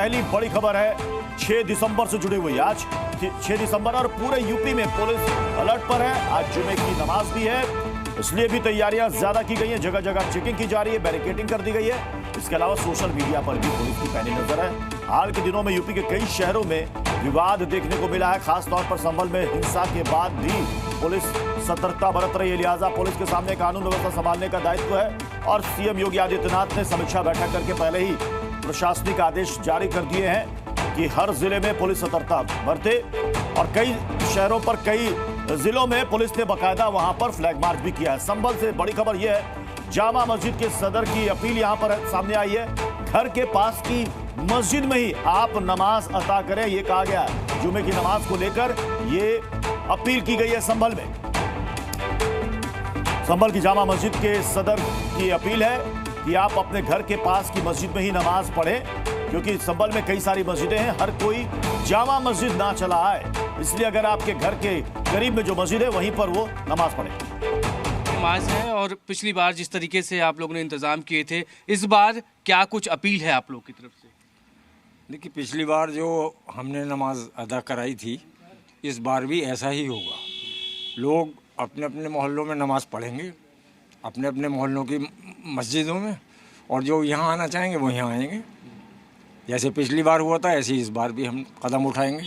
पहली बड़ी खबर है 6 दिसंबर से जुड़ी हुई। आज 6 दिसंबर और पूरे यूपी में पुलिस अलर्ट पर है। आज जुमे की नमाज भी है, इसलिए भी तैयारियां ज्यादा की गई हैं। जगह जगह चेकिंग की जा रही है, बैरिकेडिंग कर दी गई है। इसके अलावा सोशल मीडिया पर भी पुलिस की पैनी नजर है। हाल के दिनों में यूपी के कई शहरों में विवाद देखने को मिला है। खासतौर पर संभल में हिंसा के बाद भी पुलिस सतर्कता बरत रही है। लिहाजा पुलिस के सामने कानून व्यवस्था संभालने का दायित्व है और सीएम योगी आदित्यनाथ ने समीक्षा बैठक करके पहले ही प्रशासनिक आदेश जारी कर दिए हैं कि हर जिले में पुलिस सतर्कता बरते। और कई शहरों पर, कई जिलों में पुलिस ने बाकायदा वहां पर फ्लैग मार्च भी किया है। संभल से बड़ी खबर यह है, जामा मस्जिद के सदर की अपील यहां पर सामने आई है। घर के पास की मस्जिद में ही आप नमाज अता करें, यह कहा गया है। जुमे की नमाज को लेकर यह अपील की गई है। संभल में संभल की जामा मस्जिद के सदर की अपील है कि आप अपने घर के पास की मस्जिद में ही नमाज पढ़ें, क्योंकि संभल में कई सारी मस्जिदें हैं, हर कोई जामा मस्जिद ना चला आए, इसलिए अगर आपके घर के करीब में जो मस्जिद है वहीं पर वो नमाज पढ़े। नमाज है। और पिछली बार जिस तरीके से आप लोगों ने इंतजाम किए थे, इस बार क्या कुछ अपील है आप लोग की तरफ से? देखिए, पिछली बार जो हमने नमाज अदा कराई थी, इस बार भी ऐसा ही होगा। लोग अपने अपने मोहल्लों में नमाज पढ़ेंगे, अपने अपने मोहल्लों की मस्जिदों में, और जो यहाँ आना चाहेंगे वो यहाँ आएंगे। जैसे पिछली बार हुआ था ऐसे ही इस बार भी हम कदम उठाएंगे।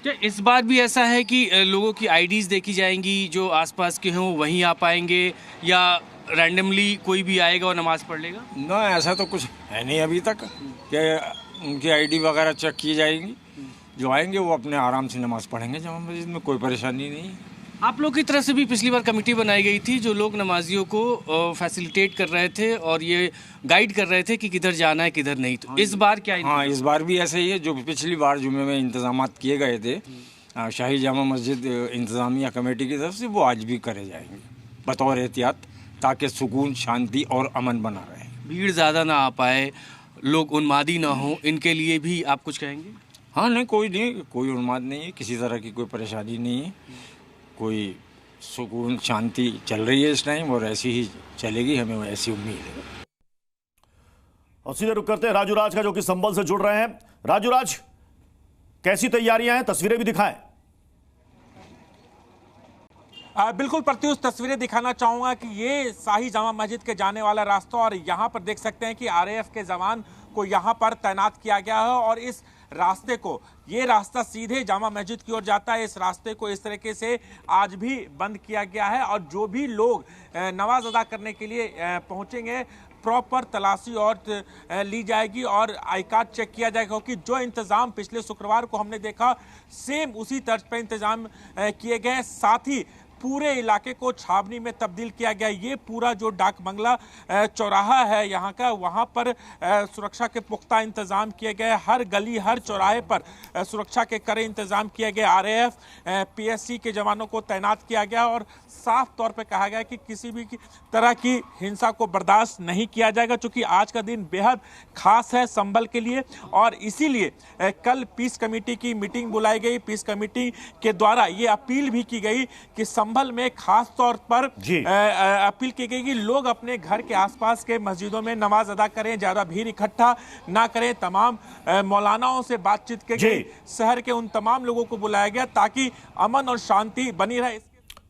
क्या इस बार भी ऐसा है कि लोगों की आईडीज़ देखी जाएंगी, जो आसपास के हों वहीं आ पाएंगे, या रैंडमली कोई भी आएगा और नमाज पढ़ लेगा? ना, ऐसा तो कुछ है नहीं अभी तक कि उनकी आईडी वगैरह चेक की जाएगी। जो आएंगे वो अपने आराम से नमाज पढ़ेंगे जामा मस्जिद में, कोई परेशानी नहीं। आप लोग की तरफ से भी पिछली बार कमेटी बनाई गई थी जो लोग नमाजियों को फैसिलिटेट कर रहे थे और ये गाइड कर रहे थे कि किधर जाना है किधर नहीं। तो इस बार क्या? हाँ, इस बार भी ऐसे ही है। जो पिछली बार जुमे में इंतजामात किए गए थे शाही जामा मस्जिद इंतजामिया कमेटी की तरफ से, वो आज भी करे जाएंगे बतौर एहतियात, ताकि सुकून, शांति और अमन बना रहे। भीड़ ज़्यादा ना आ पाए, लोग उन्मादी ना हो, इनके लिए भी आप कुछ कहेंगे? हाँ, नहीं, कोई उन्माद नहीं है, किसी तरह की कोई परेशानी नहीं है। कोई सुकून, शांति चल रही है इस टाइम, और ऐसी ही चलेगी, हमें ऐसी उम्मीद है। और सीधे रुक करते हैं राजू राज का, जो कि संभल से जुड़ रहे हैं। राजू राज, कैसी तैयारियां हैं? तस्वीरें भी दिखाएं। बिल्कुल प्रत्युष, तस्वीरें दिखाना चाहूँगा कि ये शाही जामा मस्जिद के जाने वाला रास्ता, और यहाँ पर देख सकते हैं कि आरएएफ के जवान को यहाँ पर तैनात किया गया है। और इस रास्ते को, ये रास्ता सीधे जामा मस्जिद की ओर जाता है। इस रास्ते को इस तरीके से आज भी बंद किया गया है, और जो भी लोग नमाज अदा करने के लिए पहुँचेंगे, प्रॉपर तलाशी और ली जाएगी और आई कार्ड चेक किया जाएगा, क्योंकि जो इंतज़ाम पिछले शुक्रवार को हमने देखा, सेम उसी तर्ज पर इंतज़ाम किए गए। साथ ही पूरे इलाके को छावनी में तब्दील किया गया। ये पूरा जो डाक बंगला चौराहा है यहाँ का, वहाँ पर सुरक्षा के पुख्ता इंतजाम किए गए। हर गली, हर चौराहे पर सुरक्षा के कड़े इंतजाम किए गए। आरएएफ, पीएससी के जवानों को तैनात किया गया, और साफ तौर पे कहा गया कि किसी भी तरह की हिंसा को बर्दाश्त नहीं किया जाएगा, क्योंकि आज का दिन बेहद खास है संभल के लिए। और इसीलिए कल पीस कमेटी की मीटिंग बुलाई गई। पीस कमेटी के द्वारा ये अपील भी की गई कि संभल में खास तौर पर अपील की गई कि लोग अपने घर के आसपास के मस्जिदों में नमाज अदा करें, ज्यादा भीड़ इकट्ठा ना करें। तमाम मौलानाओं से बातचीत की गई, शहर के उन तमाम लोगों को बुलाया गया ताकि अमन और शांति बनी रहे।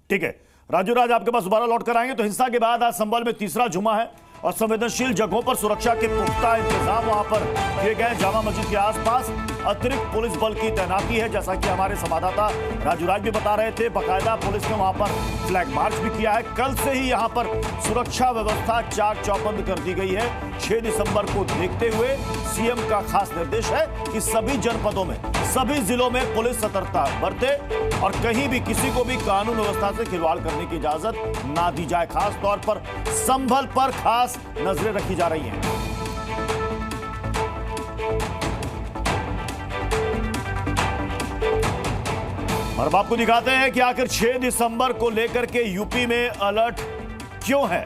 ठीक है राजू राज, आपके पास दोबारा लौट कर आएंगे। तो हिंसा के बाद आज संभल में तीसरा जुमा है और संवेदनशील जगहों पर सुरक्षा के पुख्ता इंतजाम वहां पर किए गए। जामा मस्जिद के आसपास अतिरिक्त पुलिस बल की तैनाती है, जैसा कि हमारे संवाददाता राजू राज भी बता रहे थे। बाकायदा पुलिस ने वहां पर फ्लैग मार्च भी किया है। कल से ही यहां पर सुरक्षा व्यवस्था चाक चौबंद कर दी गई है। 6 दिसंबर को देखते हुए सीएम का खास निर्देश है कि सभी जनपदों में, सभी जिलों में पुलिस सतर्कता बरते और कहीं भी किसी को भी कानून व्यवस्था से खिलवाड़ करने की इजाजत ना दी जाए। खास तौर पर संभल पर खास नजरें रखी जा रही हैं। और अब आपको दिखाते हैं कि आखिर 6 दिसंबर को लेकर के यूपी में अलर्ट क्यों है।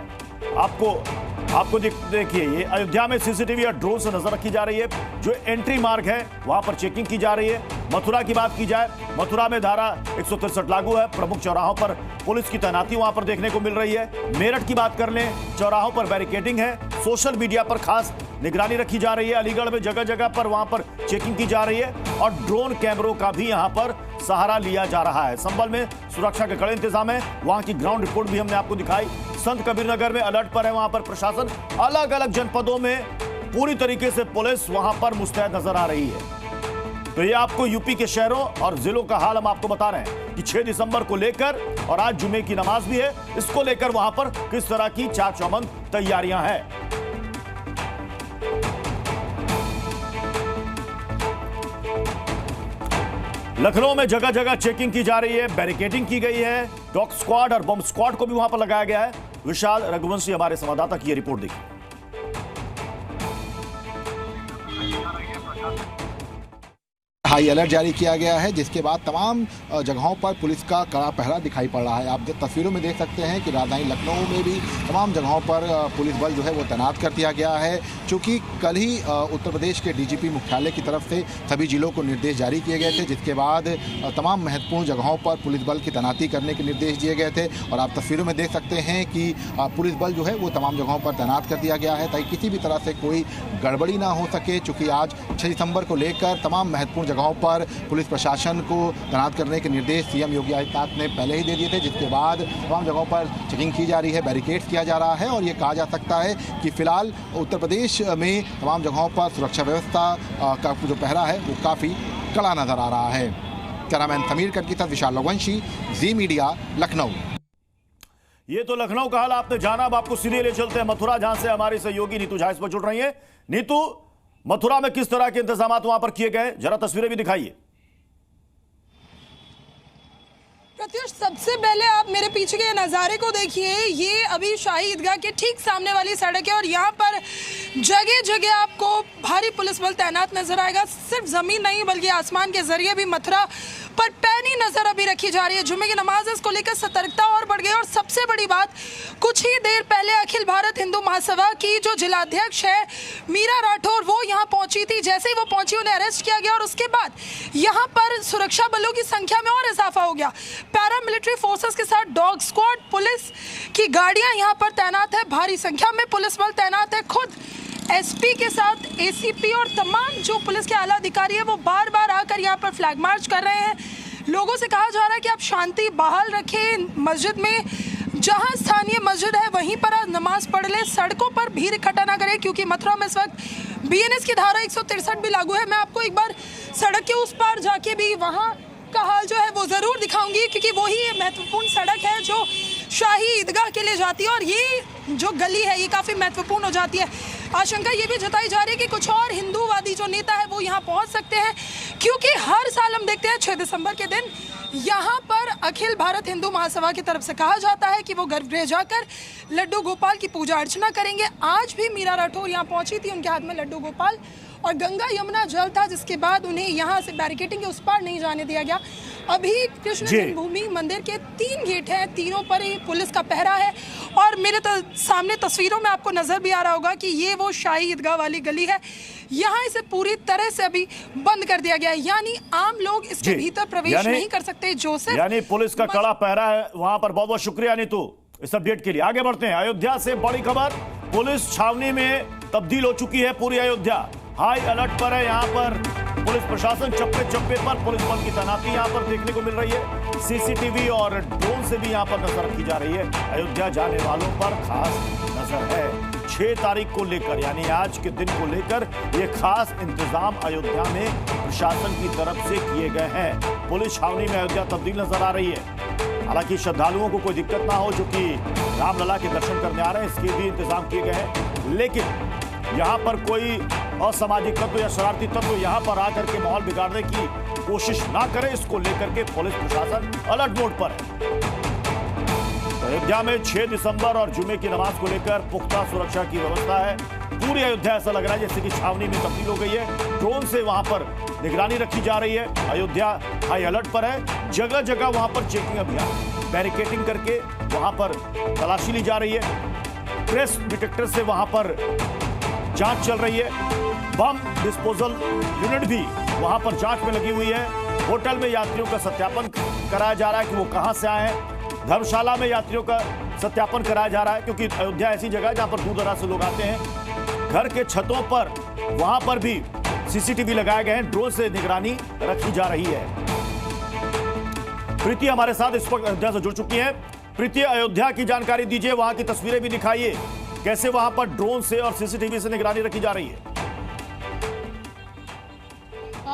आपको देखिए, ये अयोध्या में सीसीटीवी और ड्रोन से नजर रखी जा रही है। जो एंट्री मार्ग है वहां पर चेकिंग की जा रही है। मथुरा की बात की जाए, मथुरा में धारा 163 लागू है। प्रमुख चौराहों पर पुलिस की तैनाती वहां पर देखने को मिल रही है। मेरठ की बात कर लें, चौराहों पर बैरिकेडिंग है। सोशल मीडिया पर खास निगरानी रखी जा रही है। अलीगढ़ में जगह जगह पर वहां पर चेकिंग की जा रही है और ड्रोन कैमरों का भी यहां पर सहारा लिया जा रहा है। संभल में सुरक्षा के कड़े इंतजाम है, वहां की ग्राउंड रिपोर्ट भी हमने आपको दिखाई। संत कबीर नगर में अलर्ट पर है वहां पर प्रशासन। अलग अलग जनपदों में पूरी तरीके से पुलिस वहां पर मुस्तैद नजर आ रही है। तो ये आपको यूपी के शहरों और जिलों का हाल हम आपको बता रहे हैं कि 6 दिसंबर को लेकर और आज जुमे की नमाज भी है, इसको लेकर वहां पर किस तरह की चाक चौबंद तैयारियां हैं। लखनऊ में जगह जगह चेकिंग की जा रही है, बैरिकेडिंग की गई है। डॉग स्क्वाड और बम स्क्वाड को भी वहां पर लगाया गया है। विशाल रघुवंशी हमारे संवाददाता की यह रिपोर्ट देखिए। हाई अलर्ट जारी किया गया है, जिसके बाद तमाम जगहों पर पुलिस का कड़ा पहरा दिखाई पड़ रहा है। आप तस्वीरों में देख सकते हैं कि राजधानी लखनऊ में भी तमाम जगहों पर पुलिस बल जो है वो तैनात कर दिया गया है। चूँकि कल ही उत्तर प्रदेश के डीजीपी मुख्यालय की तरफ से सभी जिलों को निर्देश जारी किए गए थे, जिसके बाद तमाम महत्वपूर्ण जगहों पर पुलिस बल की तैनाती करने के निर्देश दिए गए थे। और आप तस्वीरों में देख सकते हैं कि पुलिस बल जो है वो तमाम जगहों पर तैनात कर दिया गया है ताकि किसी भी तरह से कोई गड़बड़ी ना हो सके। चूँकि आज 6 दिसंबर को लेकर तमाम महत्वपूर्ण जगहों पर पुलिस प्रशासन को तैनात करने के निर्देश सीएम योगी आदित्यनाथ ने पहले ही दे दिए थे, जिसके बाद तमाम जगहों पर चेकिंग की जा रही है, बैरिकेड्स किया जा रहा है। और ये कहा जा सकता है कि फिलहाल उत्तर प्रदेश में तमाम जगहों पर सुरक्षा व्यवस्था का जो पहरा है वो काफ़ी कड़ा नजर आ रहा है। कैमरामैन समीर कट के साथ विशाल रघुवंशी, जी मीडिया, लखनऊ। ये तो लखनऊ का हाल आपने जाना। अब आपको सीधे ले चलते हैं मथुरा, जहां से हमारी सहयोगी नीतू झा इस पर जुड़ रही है। नीतू, मथुरा में किस तरह के इंतजाम वहां पर किए गए, जरा तस्वीरें भी दिखाइए। प्रत्युष, सबसे पहले आप मेरे पीछे के नज़ारे को देखिए। ये अभी शाही ईदगाह के ठीक सामने वाली सड़क है और यहाँ पर जगह जगह आपको भारी पुलिस बल तैनात नजर आएगा। सिर्फ जमीन नहीं बल्कि आसमान के जरिए भी मथुरा पर पैनी नजर अभी रखी जा रही है। जुम्मे की नमाज, इसको लेकर सतर्कता और बढ़ गई। और सबसे बड़ी बात, कुछ ही देर पहले अखिल भारत हिंदू महासभा की जो जिलाध्यक्ष है मीरा राठौर, वो यहाँ पहुंची थी। जैसे ही वो पहुंची उन्हें अरेस्ट किया गया और उसके बाद यहाँ पर सुरक्षा बलों की संख्या में और इजाफा हो गया। पैरामिलिट्री फोर्सेस के साथ डॉग स्क्वाड, पुलिस की गाड़ियां यहाँ पर तैनात है। भारी संख्या में पुलिस बल तैनात है। खुद एसपी के साथ एसीपी और तमाम जो पुलिस के आला अधिकारी है वो बार बार आकर यहाँ पर फ्लैग मार्च कर रहे हैं। लोगों से कहा जा रहा है कि आप शांति बहाल रखें, मस्जिद में जहाँ स्थानीय मस्जिद है वहीं पर आज नमाज पढ़ ले, सड़कों पर भीड़ इकट्ठा ना करें, क्योंकि मथुरा में इस वक्त बीएनएस की धारा 163 भी लागू है। मैं आपको एक बार सड़क के उस पार जाके भी वहाँ का हाल जो है वो ज़रूर दिखाऊंगी, क्योंकि वही महत्वपूर्ण सड़क है जो शाही ईदगाह के लिए जाती है और ये जो गली है ये काफ़ी महत्वपूर्ण हो जाती है। आशंका ये भी जताई जा रही है कि कुछ और हिंदूवादी जो नेता है वो यहाँ पहुँच सकते हैं, क्योंकि हर साल हम देखते हैं 6 दिसंबर के दिन यहाँ पर अखिल भारत हिंदू महासभा की तरफ से कहा जाता है कि वो गर्भगृह जाकर लड्डू गोपाल की पूजा अर्चना करेंगे। आज भी मीरा राठौर यहाँ पहुँची थी, उनके हाथ में लड्डू गोपाल और गंगा यमुना जल था, जिसके बाद उन्हें यहाँ से बैरिकेडिंग के उस पार नहीं जाने दिया गया। अभी कृष्ण जन्मभूमि मंदिर के 3 गेट हैं, तीनों पर ही पुलिस का पहरा है। और मेरे सामने तस्वीरों में आपको नजर भी आ रहा होगा कि ये वो शाही ईदगाह वाली गली है, यहाँ इसे पूरी तरह से अभी बंद कर दिया गया है, यानी आम लोग इसके भीतर प्रवेश नहीं कर सकते। जोसेफ, यानी पुलिस का कड़ा पहरा है वहां पर। बहुत बहुत शुक्रिया नीतू इस अपडेट के लिए। आगे बढ़ते हैं। अयोध्या से बड़ी खबर, पुलिस छावनी में तब्दील हो चुकी है पूरी अयोध्या। हाई अलर्ट पर है यहाँ पर पुलिस प्रशासन। चप्पे चप्पे पर पुलिस बल की तैनाती यहाँ पर देखने को मिल रही है। सीसीटीवी और ड्रोन से भी यहाँ पर नजर रखी जा रही है। अयोध्या जाने वालों पर खास नजर है। 6 तारीख को लेकर यानी आज के दिन को लेकर ये खास इंतजाम अयोध्या में प्रशासन की तरफ से किए गए हैं। पुलिस छावनी में अयोध्या तब्दील नजर आ रही है। हालांकि श्रद्धालुओं को कोई दिक्कत ना हो जो कि रामलला के दर्शन करने आ रहे हैं, इसके भी इंतजाम किए गए हैं। लेकिन यहाँ पर कोई असामाजिक तत्व या शरारती तत्व यहाँ पर आकर के माहौल बिगाड़ने की कोशिश ना करे, इसको लेकर के पुलिस प्रशासन अलर्ट मोड पर है। अयोध्या में 6 दिसंबर और जुमे की नमाज को लेकर पुख्ता सुरक्षा की व्यवस्था है। पूरी अयोध्या ऐसा लग रहा है जैसे कि छावनी में तब्दील हो गई है। ड्रोन से वहां पर निगरानी रखी जा रही है। अयोध्या हाई अलर्ट पर है। जगह जगह वहां पर चेकिंग अभियान, बैरिकेडिंग करके वहां पर तलाशी ली जा रही है। प्रेस डिटेक्टर से वहां पर जांच चल रही है। बम डिस्पोजल यूनिट भी वहां पर जांच में लगी हुई है। होटल में यात्रियों का सत्यापन कराया जा रहा है कि वो कहां से आए हैं। धर्मशाला में यात्रियों का सत्यापन कराया जा रहा है, क्योंकि अयोध्या ऐसी जगह है जहां पर दूर दराज से लोग आते हैं। घर के छतों पर वहां पर भी सीसीटीवी लगाए गए हैं, ड्रोन से निगरानी रखी जा रही है। प्रीति हमारे साथ इस वक्त अयोध्या से जुड़ चुकी हैं। प्रीति, अयोध्या की जानकारी दीजिए, वहां की तस्वीरें भी दिखाइए, कैसे वहां पर ड्रोन से और सीसीटीवी से निगरानी रखी जा रही है।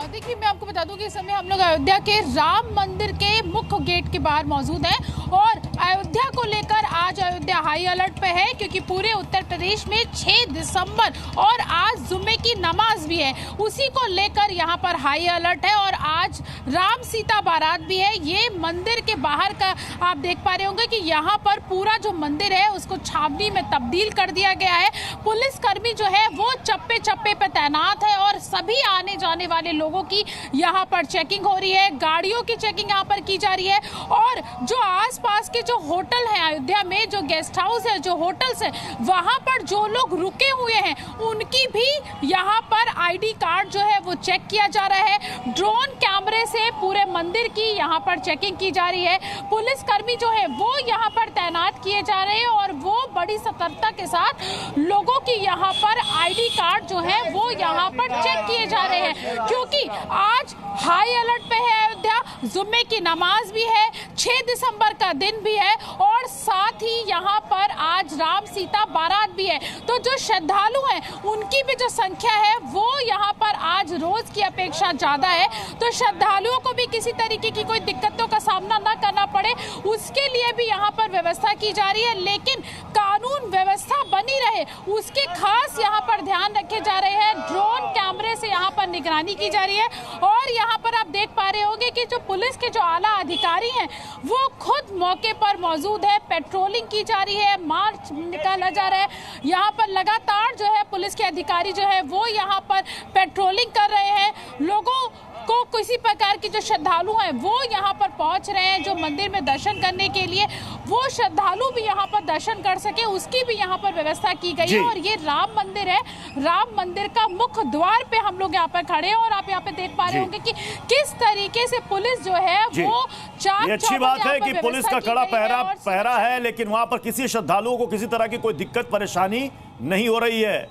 देखिए, मैं आपको बता दूं कि इस समय हम लोग अयोध्या के राम मंदिर के मुख्य गेट के बाहर मौजूद हैं और अयोध्या को लेकर आज अयोध्या हाई अलर्ट पे है, क्योंकि पूरे उत्तर प्रदेश में 6 दिसंबर और आज जुम्मे की नमाज भी है, उसी को लेकर यहाँ पर हाई अलर्ट है। और आज राम सीता बारात भी है। ये मंदिर के बाहर का आप देख पा रहे होंगे कि यहाँ पर पूरा जो मंदिर है उसको छावनी में तब्दील कर दिया गया है। पुलिसकर्मी जो है वो चप्पे चप्पे पे तैनात है और सभी आने जाने वाले लोगों की यहाँ पर चेकिंग हो रही है, गाड़ियों की चेकिंग यहाँ पर की जा रही है। और जो आसपास के जो होटल हैं अयोध्या में, जो गेस्ट हाउस है, जो होटल्स है, वहां पर जो लोग रुके हुए हैं उनकी भी यहाँ पर आईडी कार्ड जो है वो चेक किया जा रहा है। ड्रोन कैमरे से पूरे मंदिर की यहाँ पर चेकिंग की जा रही है। पुलिसकर्मी जो है वो यहाँ पर तैनात किए जा रहे हैं और वो बड़ी सतर्कता के साथ लोगों की यहाँ पर आईडी कार्ड जो है वो यहाँ पर चेक किए जा रहे हैं, क्योंकि आज हाई अलर्ट पे है अयोध्या। जुम्मे की नमाज भी है, 6 दिसंबर का दिन भी है और साथ ही यहाँ पर आज राम सीता बारात भी है। तो जो श्रद्धालु हैं उनकी भी जो संख्या है वो यहाँ पर आज रोज की अपेक्षा ज्यादा है। तो श्रद्धालुओं को भी किसी तरीके की कोई दिक्कतों का सामना न करना पड़े, उसके लिए भी यहाँ पर व्यवस्था की जा रही है। लेकिन कानून व्यवस्था बनी रहे उसके खास यहाँ पर ध्यान रखे जा रहे हैं। ड्रोन कैमरे से यहाँ पर निगरानी की जा रही है और यहाँ पर आप देख पा रहे होंगे कि जो पुलिस के जो आला अधिकारी हैं वो खुद मौके पर मौजूद है। पेट्रोलिंग की जा रही है, मार्च निकाला जा रहा है। यहाँ पर लगातार जो है पुलिस के अधिकारी जो है वो यहाँ पर पेट्रोलिंग कर रहे हैं। लोगों को किसी प्रकार की जो श्रद्धालु हैं वो यहाँ पर पहुंच रहे हैं, जो मंदिर में दर्शन करने के लिए वो श्रद्धालु भी यहाँ पर दर्शन कर सके, उसकी भी यहाँ पर व्यवस्था की गई है। और ये राम मंदिर है, राम मंदिर का मुख्य द्वार पे हम लोग यहाँ पर खड़े हैं और आप यहाँ पे देख पा रहे होंगे कि किस तरीके से पुलिस जो है वो ये अच्छी बात है कि पुलिस का कड़ा पहरा है, लेकिन वहां पर किसी श्रद्धालुओं को किसी तरह की कोई दिक्कत परेशानी नहीं हो रही है।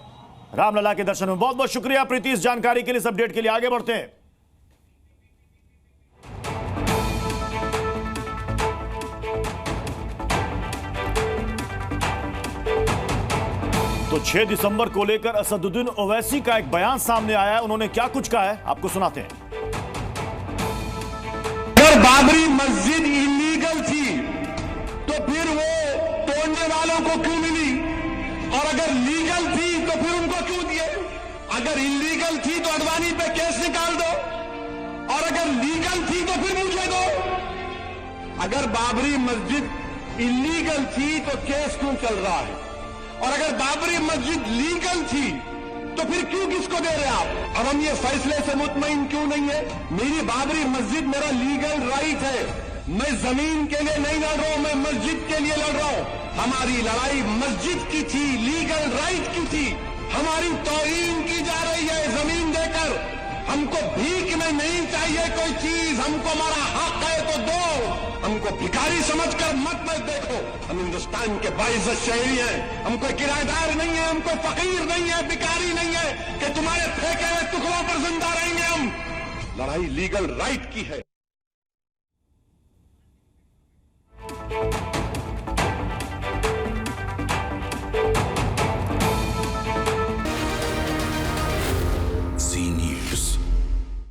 रामलला के दर्शन में बहुत बहुत शुक्रिया प्रीति, इस जानकारी के लिए, इस अपडेट के लिए। आगे बढ़ते हैं। तो 6 दिसंबर को लेकर असदुद्दीन ओवैसी का एक बयान सामने आया है। उन्होंने क्या कुछ कहा है आपको सुनाते हैं। अगर बाबरी मस्जिद इलीगल थी तो फिर वो तोड़ने वालों को क्यों मिली, और अगर लीगल थी तो फिर उनको क्यों दिए? अगर इलीगल थी तो अडवाणी पे केस निकाल दो, और अगर लीगल थी तो फिर मुझे दो। अगर बाबरी मस्जिद इलीगल थी तो केस क्यों चल रहा है, और अगर बाबरी मस्जिद लीगल थी तो फिर क्यों किसको दे रहे आप? अब हम ये फैसले से मुतमईन क्यों नहीं है? मेरी बाबरी मस्जिद मेरा लीगल राइट है। मैं जमीन के लिए नहीं लड़ रहा हूं, मैं मस्जिद के लिए लड़ रहा हूं। हमारी लड़ाई मस्जिद की थी, लीगल राइट की थी। हमारी तौहीन की जा रही है जमीन देकर। हमको भीख में नहीं चाहिए कोई चीज, हमको हमारा हक है तो दो। हमको भिखारी समझकर मत देखो। हम हिंदुस्तान के बाइज्जत शहरी हैं, हम कोई किराएदार नहीं है, हम कोई फकीर नहीं है, भिखारी नहीं है कि तुम्हारे फेंके हुए टुकड़ों पर जिंदा रहेंगे। हम लड़ाई लीगल राइट की है।